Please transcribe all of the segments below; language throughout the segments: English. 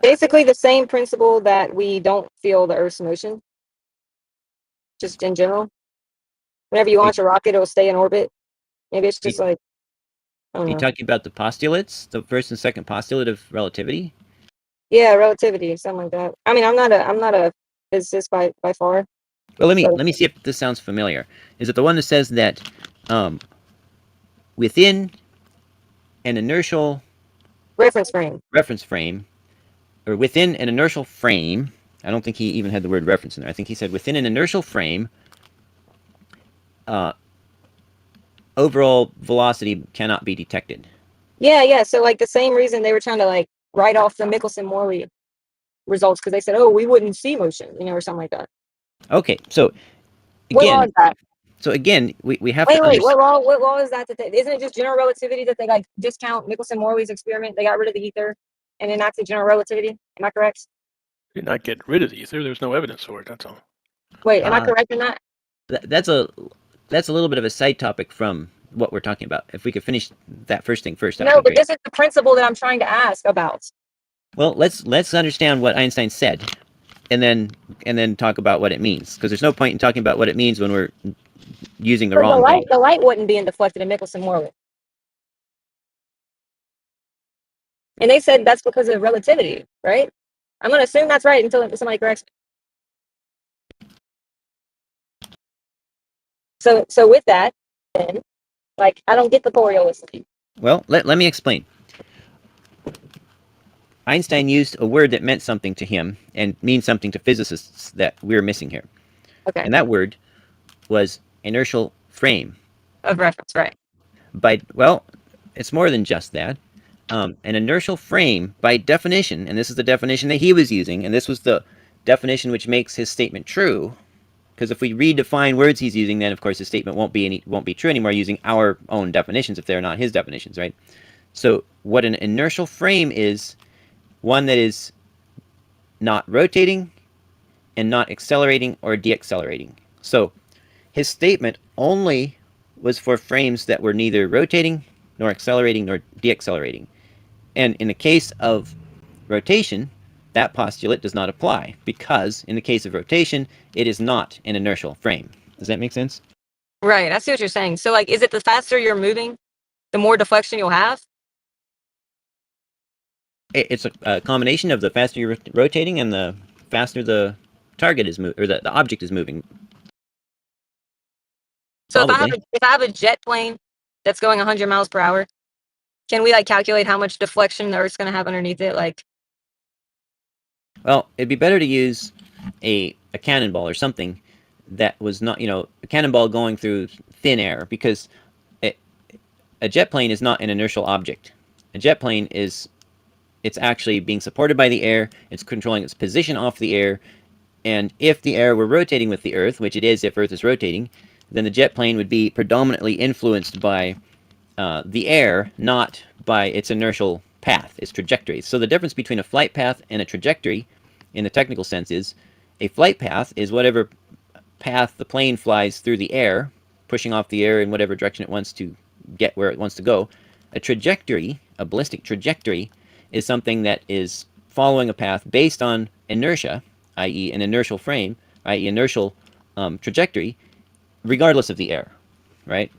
Basically the same principle that we don't feel the Earth's motion, just in general. Whenever you launch a rocket, it'll stay in orbit. Maybe it's just like, I don't Are you know. talking about the postulates, the first and second postulate of relativity? Yeah, relativity, something like that. I mean, I'm not a physicist by far. Well, But let me see if this sounds familiar. Is it the one that says that within an inertial reference frame. reference frame, or within an inertial frame, I don't think he even had the word reference in there. I think he said within an inertial frame, overall velocity cannot be detected. Yeah. So like the same reason they were trying to like write off the Michelson-Morley results because they said, oh, we wouldn't see motion, or something like that. Okay, so What law again, is that? we have Wait, to understand. what law is that? Isn't it just general relativity that they like discount Michelson-Morley's experiment? They got rid of the ether and enacted general relativity. Am I correct? Did not get rid of the ether. There's no evidence for it. That's all. Wait, am I correct in that? That's a little bit of a side topic from what we're talking about. If we could finish that first thing first, that No, would be but great. this is the principle that I'm trying to ask about. Well, let's understand what Einstein said, and then talk about what it means. Because there's no point in talking about what it means when we're using the So wrong thing. the light wasn't being deflected in Michelson-Morley. And they said that's because of relativity, right? I'm going to assume that's right until somebody corrects me. So with that, then, like, I don't get the Coriolis thing. Well, let me explain. Einstein used a word that meant something to him and means something to physicists that we're missing here. Okay. And that word was inertial frame. Of reference, right. Well, it's more than just that. An inertial frame, by definition, and this is the definition that he was using, and this was the definition which makes his statement true, because if we redefine words he's using, then of course his statement won't be true anymore using our own definitions if they're not his definitions, right? So what an inertial frame is, one that is not rotating and not accelerating or deaccelerating. So his statement only was for frames that were neither rotating nor accelerating nor deaccelerating. And in the case of rotation, that postulate does not apply because in the case of rotation, it is not an inertial frame. Does that make sense? Right. I see what you're saying. So, like, is it the faster you're moving, the more deflection you'll have? It's a combination of the faster you're rotating and the faster the target is moving, or the object is moving. So Probably. if I have a jet plane that's going 100 miles per hour, can we like calculate how much deflection the Earth's going to have underneath it? Like, well, it'd be better to use a cannonball or something that was not, a cannonball going through thin air, because a jet plane is not an inertial object. A jet plane it's actually being supported by the air, it's controlling its position off the air, and if the air were rotating with the Earth, which it is if Earth is rotating, then the jet plane would be predominantly influenced by the air, not by its inertial path, its trajectory. So the difference between a flight path and a trajectory, in the technical sense, is a flight path is whatever path the plane flies through the air, pushing off the air in whatever direction it wants to get where it wants to go. A trajectory, a ballistic trajectory, is something that is following a path based on inertia, i.e. an inertial frame, i.e. inertial trajectory, regardless of the air, right?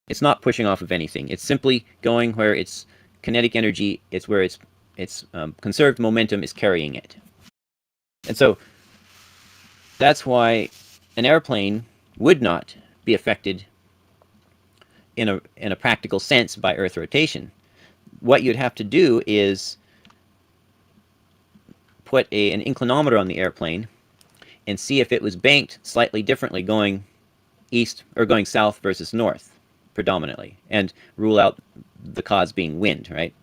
It's not pushing off of anything. It's simply going where its kinetic energy, it's where its conserved momentum is carrying it. And so that's why an airplane would not be affected in a practical sense by Earth rotation. What you'd have to do is put an inclinometer on the airplane and see if it was banked slightly differently going east or going south versus north predominantly, and rule out the cause being wind, right?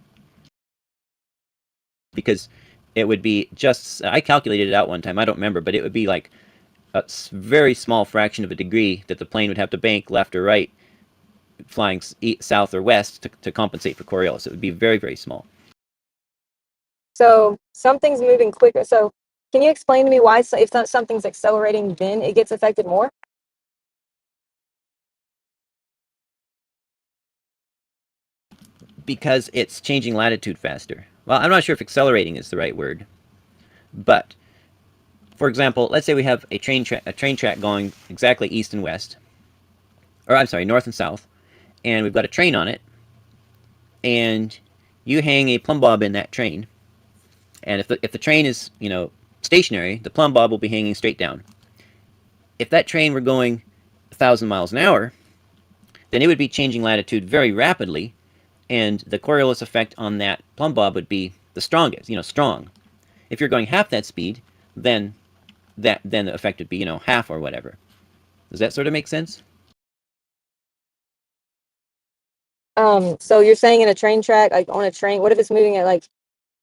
Because it would be just, I calculated it out one time, I don't remember, but it would be like a very small fraction of a degree that the plane would have to bank left or right, flying south or west to compensate for Coriolis. It would be very, very small. so something's moving quicker. So can you explain to me why if something's accelerating, then it gets affected more? Because it's changing latitude faster. Well, I'm not sure if accelerating is the right word, but for example, let's say we have a train track going exactly east and west, or I'm sorry, north and south, and we've got a train on it, and you hang a plumb bob in that train, and if the train is stationary, the plumb bob will be hanging straight down. If that train were going 1,000 miles an hour, then it would be changing latitude very rapidly, and the Coriolis effect on that plumb bob would be the strongest, strong. If you're going half that speed, then the effect would be half or whatever. Does that sort of make sense? So you're saying in a train track, like on a train, what if it's moving at like,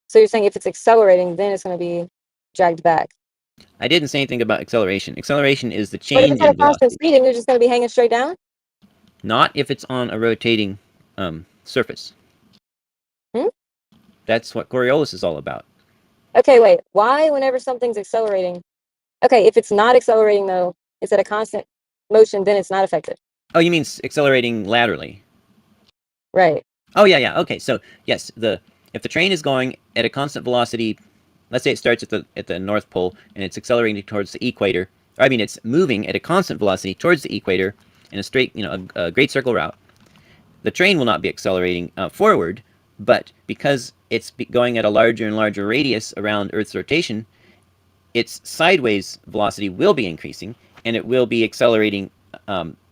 so you're saying if it's accelerating, then it's going to be dragged back. I didn't say anything about acceleration. Acceleration is the But if change it's at a in constant velocity. speed, and you're just going to be hanging straight down? Not if it's on a rotating surface. That's what Coriolis is all about. Okay, wait. Why, whenever something's accelerating? Okay, if it's not accelerating though, it's at a constant motion, then it's not affected. Oh, you mean accelerating laterally? Right. Oh, yeah. Okay, so yes, if the train is going at a constant velocity, let's say it starts at the North Pole and it's accelerating towards the equator. Or, I mean, it's moving at a constant velocity towards the equator in a straight, a great circle route. The train will not be accelerating forward, but because it's going at a larger and larger radius around Earth's rotation, its sideways velocity will be increasing, and it will be accelerating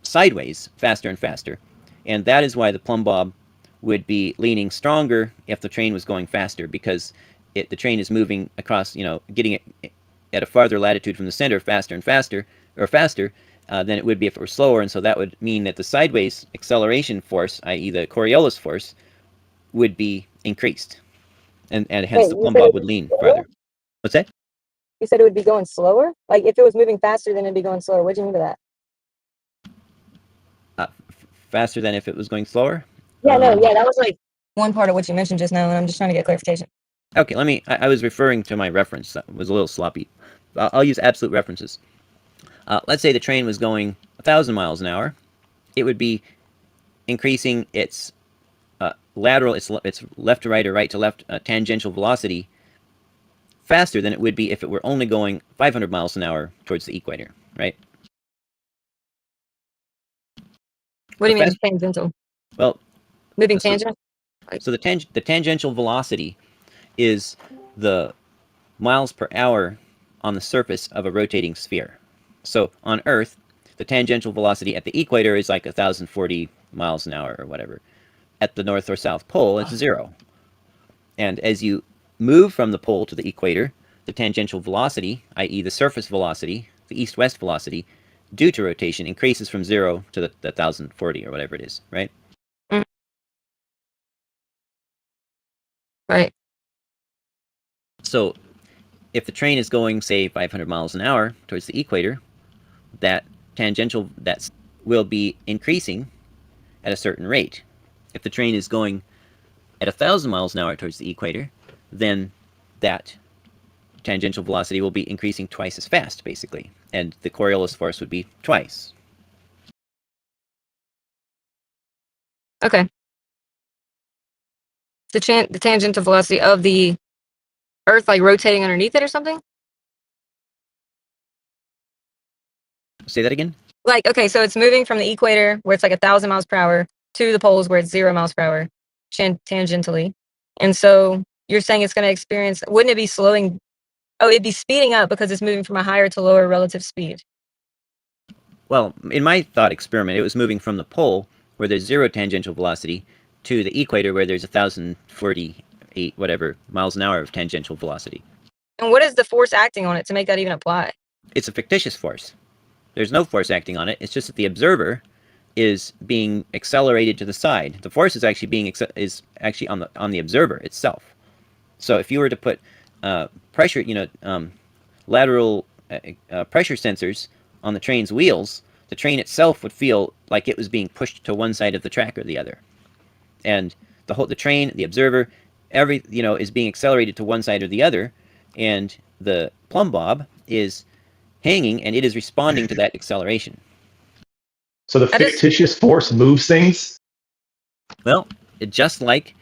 sideways faster and faster. And that is why the plumb bob would be leaning stronger if the train was going faster, because the train is moving across, getting it at a farther latitude from the center faster and faster, or faster, than it would be if it were slower. And so that would mean that the sideways acceleration force, i.e. the Coriolis force, would be increased. And hence Wait, the you plumb said it bob would would be lean slower? farther. What's that? You said it would be going slower? Like if it was moving faster, then it'd be going slower. What do you mean by that? Faster than if it was going slower? Yeah, no, yeah, that was like one part of what you mentioned just now, and I'm just trying to get clarification. Okay, I was referring to my reference. That was a little sloppy. I'll use absolute references. Let's say the train was going 1,000 miles an hour. It would be increasing its lateral, its left to right or right to left tangential velocity faster than it would be if it were only going 500 miles an hour towards the equator, right? What do you mean tangential? Well, Moving so, tangent? so the tangential velocity is the miles per hour on the surface of a rotating sphere. So on Earth, the tangential velocity at the equator is like 1,040 miles an hour or whatever. At the North or South Pole, it's 0. And as you move from the pole to the equator, the tangential velocity, i.e. the surface velocity, the east-west velocity, due to rotation, increases from 0 to the 1,040 or whatever it is, right? Right. So if the train is going, say, 500 miles an hour towards the equator, that tangential will be increasing at a certain rate. If the train is going at 1,000 miles an hour towards the equator, then that tangential velocity will be increasing twice as fast, basically, and the Coriolis force would be twice. Okay. The tangential velocity of the Earth, like rotating underneath it or something? Say that again? Like, okay, so it's moving from the equator, where it's like 1,000 miles per hour, to the poles, where it's 0 miles per hour, tangentially. And so you're saying it's going to experience, wouldn't it be slowing? Oh, it'd be speeding up because it's moving from a higher to lower relative speed. Well, in my thought experiment, it was moving from the pole, where there's 0 tangential velocity, to the equator, where there's 1,048 whatever miles an hour of tangential velocity. And what is the force acting on it to make that even apply? It's a fictitious force. There's no force acting on it. It's just that the observer is being accelerated to the side. The force is actually on the observer itself. So if you were to put pressure, lateral pressure sensors on the train's wheels, the train itself would feel like it was being pushed to one side of the track or the other, and the train, the observer, is being accelerated to one side or the other, and the plumb bob is hanging, and it is responding to that acceleration. So the fictitious force moves things? Well, just like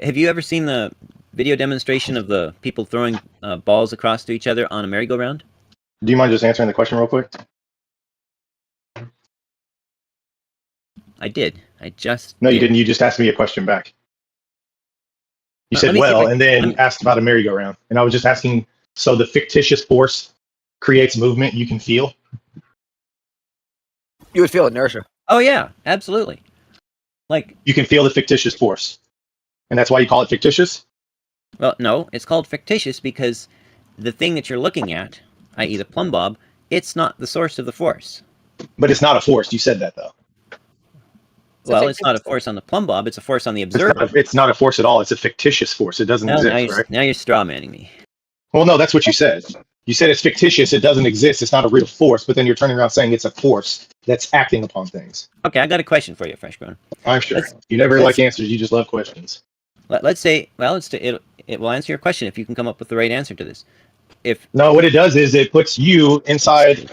Have you ever seen the video demonstration of the people throwing balls across to each other on a merry-go-round? Do you mind just answering the question real quick? I did. I just No, you did. didn't. You just asked me a question back. You Let said me see if well, I and let then me- asked about a merry-go-round, and I was just asking. So the fictitious force creates movement you can feel. You would feel inertia. Oh yeah, absolutely. Like, You can feel the fictitious force, and that's why you call it fictitious. well, no, it's called fictitious because the thing that you're looking at, i.e., the plumb bob, it's not the source of the force. But it's not a force. You said that though. Well, it's not a force on the plumb bob; it's a force on the observer. It's not a force at all. It's a fictitious force. It doesn't Now exist, you're right? now you're straw manning me. Well, no, that's what you said. You said it's fictitious. It doesn't exist. It's not a real force. But then you're turning around saying it's a force that's acting upon things. Okay, I got a question for you, Freshbone. I'm sure Let's- you never let's- like answers. You just love questions. Let's say, well, it will answer your question if you can come up with the right answer to this. If No, what it does is it puts you inside.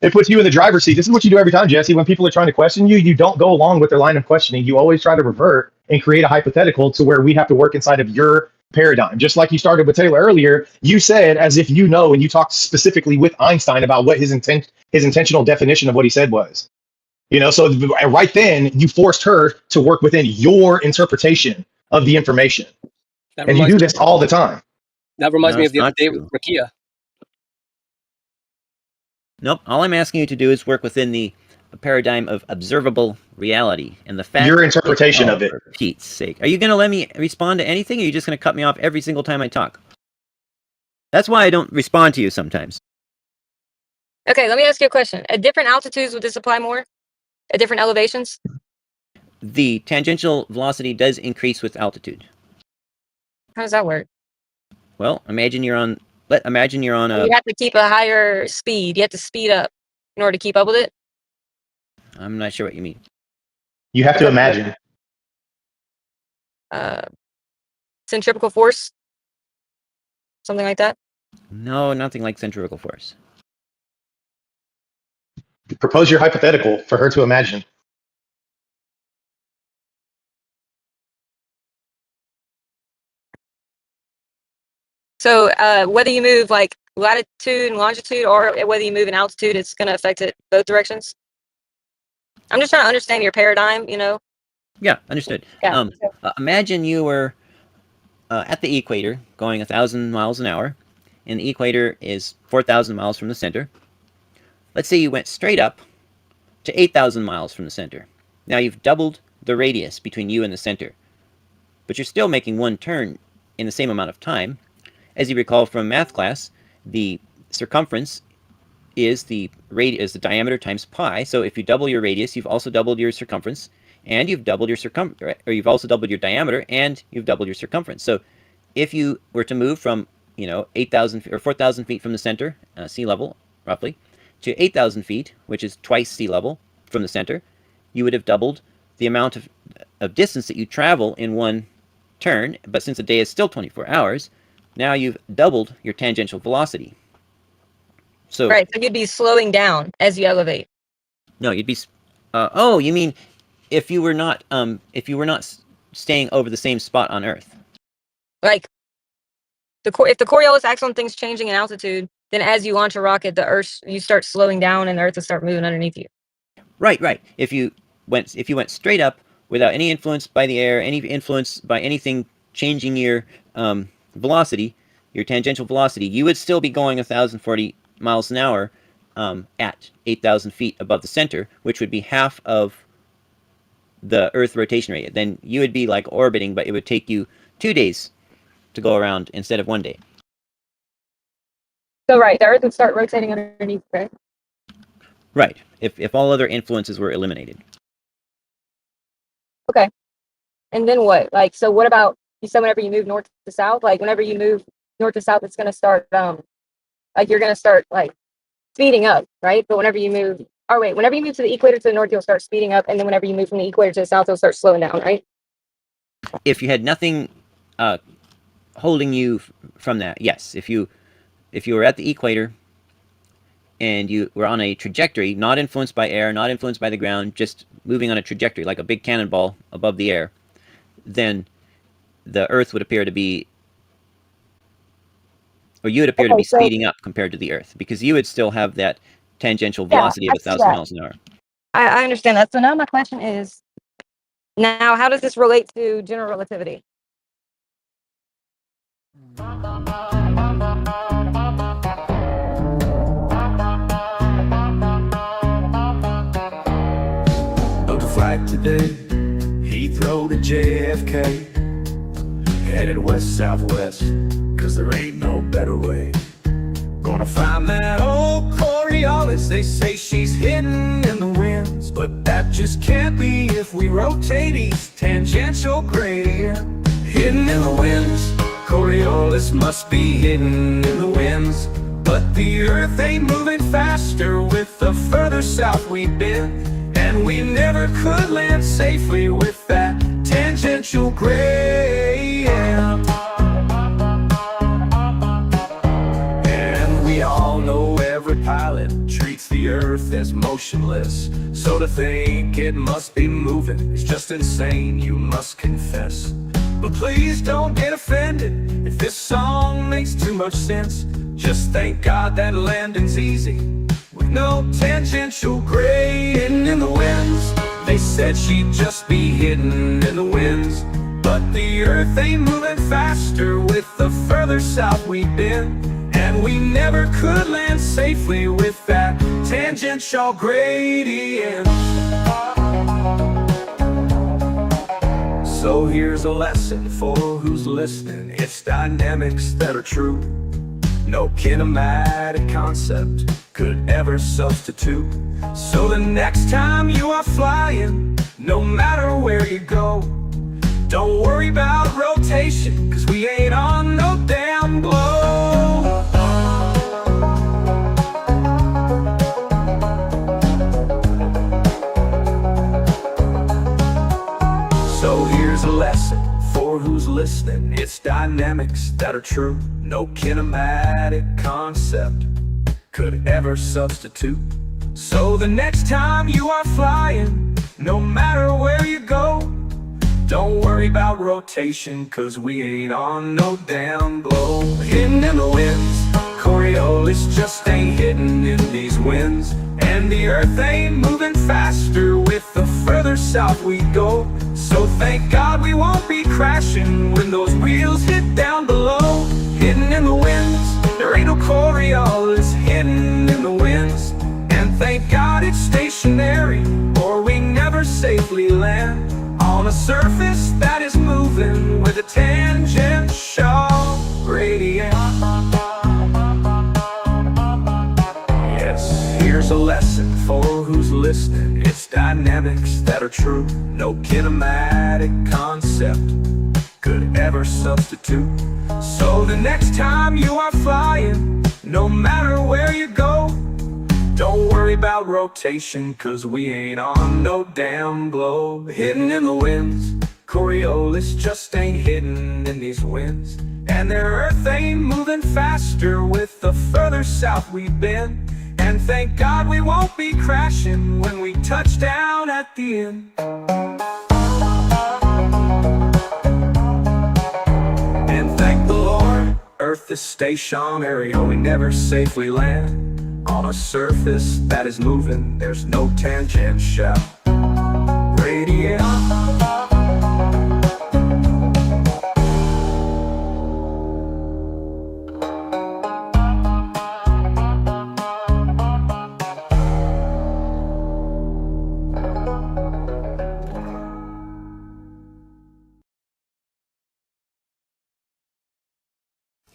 It puts you in the driver's seat. This is what you do every time, Jesse. When people are trying to question you, you don't go along with their line of questioning. You always try to revert and create a hypothetical to where we have to work inside of your paradigm. Just like you started with Tayler earlier, you said as if you know, and you talked specifically with Einstein about what his intentional definition of what he said was. You know, so right then you forced her to work within your interpretation of the information, That and you reminds, do this all the time. that reminds No, me it's of the other not day true. with Rakia. Nope, all I'm asking you to do is work within the paradigm of observable reality and the fact. Your interpretation of it. For Pete's sake, are you going to let me respond to anything, or are you just going to cut me off every single time I talk? That's why I don't respond to you sometimes. Okay, let me ask you a question. At different altitudes, would this apply more? At different elevations? The tangential velocity does increase with altitude. How does that work? Well, imagine you're on a. You have to keep a higher speed. You have to speed up in order to keep up with it. I'm not sure what you mean. You have to imagine. Centrifugal force, something like that. No, nothing like centrifugal force. Propose your hypothetical for her to imagine. So whether you move like latitude and longitude, or whether you move in altitude, it's going to affect it both directions. I'm just trying to understand your paradigm. Yeah, understood. Yeah. Imagine you were at the equator going 1,000 miles an hour, and the equator is 4,000 miles from the center. Let's say you went straight up to 8,000 miles from the center. Now you've doubled the radius between you and the center, but you're still making one turn in the same amount of time. As you recall from math class, the circumference is the diameter times pi. So if you double your radius, you've also doubled your circumference, and you've doubled your or you've also doubled your diameter, and you've doubled your circumference. So if you were to move from 8,000 or 4,000 feet from the center, sea level roughly, to 8,000 feet, which is twice sea level from the center, you would have doubled the amount of distance that you travel in one turn. But since a day is still 24 hours, now you've doubled your tangential velocity. So Right. So you'd be slowing down as you elevate. no, you'd be. Oh, you mean if you were not staying over the same spot on Earth? Like if the Coriolis acts on things changing in altitude, then as you launch a rocket, you start slowing down, and the Earth will start moving underneath you. Right. If you went straight up without any influence by the air, any influence by anything changing your velocity, your tangential velocity, you would still be going 1,040 miles an hour at 8,000 feet above the center, which would be half of the Earth rotation rate. Then you would be like orbiting, but it would take you 2 days to go around instead of 1 day. So right, the Earth would start rotating underneath, right? Right. If all other influences were eliminated. Okay. And then what? Like, so what about you said whenever you move north to south? Like, whenever you move north to south, it's going to start like you're going to start like speeding up, right? But whenever you move to the equator to the north, you'll start speeding up, and then whenever you move from the equator to the south, you'll start slowing down, right? If you had nothing holding you from that, yes. If you were at the equator and you were on a trajectory, not influenced by air, not influenced by the ground, just moving on a trajectory like a big cannonball above the air, then the Earth would appear to be, or you would appear to Okay, be so speeding up compared to the Earth, because you would still have that tangential yeah, velocity of I a see 1,000 that. miles an hour. I understand that. So now my question is, now how does this relate to general relativity? Booked a flight today, Heathrow to JFK. Headed west-southwest, cause there ain't no better way. Gonna find that old Coriolis, they say she's hidden in the winds. But that just can't be if we rotate east, tangential gradient. Hidden in the winds, Coriolis must be hidden in the winds. But the Earth ain't moving faster with the further south we've been. And we never could land safely with that tangential gradient. And we all know every pilot treats the Earth as motionless. So to think it must be moving is just insane, you must confess. But please don't get offended if this song makes too much sense. Just thank God that landing's easy with no tangential gradient in the winds. They said she'd just be hidden in the winds. But the Earth ain't moving faster with the further south we've been. And we never could land safely with that tangential gradient. So here's a lesson for who's listening. It's dynamics that are true. No kinematic concept could ever substitute. So the next time you are flying, no matter where you go, don't worry about rotation, cause we ain't on no damn globe. So here's a lesson for who's listening. It's dynamics that are true. No kinematic concept could ever substitute. So the next time you are flying, no matter where you go, don't worry about rotation, cause we ain't on no damn globe. Hidden in the winds, Coriolis just ain't hidden in these winds. And the Earth ain't moving faster with the further south we go. So thank God we won't be crashing when those wheels hit down below. Hidden in the winds, there ain't no Coriolis hidden in the winds. And thank God it's stationary, or we never safely land on a surface that is moving with a tangential gradient. Yes, here's a lesson for who's listening. It's dynamics that are true. No kinematic concept could ever substitute. So the next time you are flying, no matter where you go, don't worry about rotation, cause we ain't on no damn globe. Hidden in the winds, Coriolis just ain't hidden in these winds. And their Earth ain't moving faster with the further south we've been. And thank God we won't be crashing when we touch down at the end. And thank the Lord, Earth is stationary, or we never safely land on a surface that is moving. There's no tangential gradient.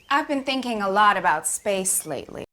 I've been thinking a lot about space lately.